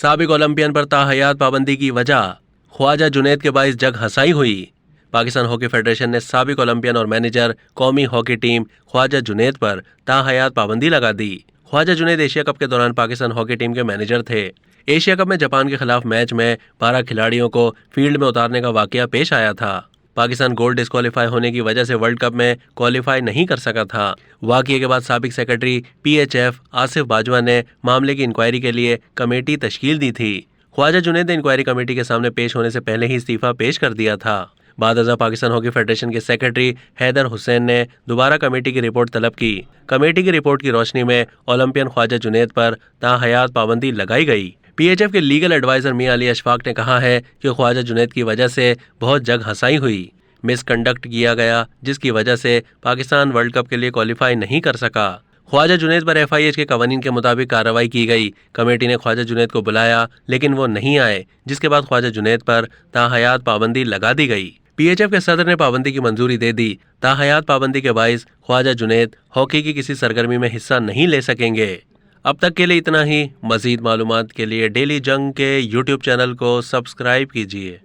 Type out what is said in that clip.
سابق اولمپئن پر تاحیات پابندی کی وجہ، خواجہ جنید کے باعث جگ ہنسائی ہوئی۔ پاکستان ہاکی فیڈریشن نے سابق اولمپئن اور مینیجر قومی ہاکی ٹیم خواجہ جنید پر تاحیات پابندی لگا دی۔ خواجہ جنید ایشیا کپ کے دوران پاکستان ہاکی ٹیم کے مینیجر تھے۔ ایشیا کپ میں جاپان کے خلاف میچ میں 12 کھلاڑیوں کو فیلڈ میں اتارنے کا واقعہ پیش آیا تھا۔ پاکستان گولڈ ڈسکوالیفائی ہونے کی وجہ سے ورلڈ کپ میں کوالیفائی نہیں کر سکا تھا۔ واقعے کے بعد سابق سیکرٹری PHF آصف باجوہ نے معاملے کی انکوائری کے لیے کمیٹی تشکیل دی تھی۔ خواجہ جنید نے انکوائری کمیٹی کے سامنے پیش ہونے سے پہلے ہی استعفیٰ پیش کر دیا تھا۔ بعد ازاں پاکستان ہاکی فیڈریشن کے سیکرٹری حیدر حسین نے دوبارہ کمیٹی کی رپورٹ طلب کی۔ کمیٹی کی رپورٹ کی روشنی میں اولمپئن خواجہ جنید پر تاحیات پابندی لگائی گئی۔ PHF کے لیگل ایڈوائزر میاں علی اشفاق نے کہا ہے کہ خواجہ جنید کی وجہ سے بہت جگ ہنسائی ہوئی، مس کنڈکٹ کیا گیا، جس کی وجہ سے پاکستان ورلڈ کپ کے لیے کوالیفائی نہیں کر سکا۔ خواجہ جنید پر FIH کے قوانین کے مطابق کارروائی کی گئی۔ کمیٹی نے خواجہ جنید کو بلایا لیکن وہ نہیں آئے، جس کے بعد خواجہ جنید پر تاحیات پابندی لگا دی گئی۔ PHF کے صدر نے پابندی کی منظوری دے دی۔ تاحیات پابندی کے باعث خواجہ جنید ہاکی کی کسی سرگرمی میں حصہ نہیں لے سکیں گے۔ اب تک کے لیے اتنا ہی۔ مزید معلومات کے لیے ڈیلی جنگ کے YouTube چینل کو سبسکرائب کیجیے۔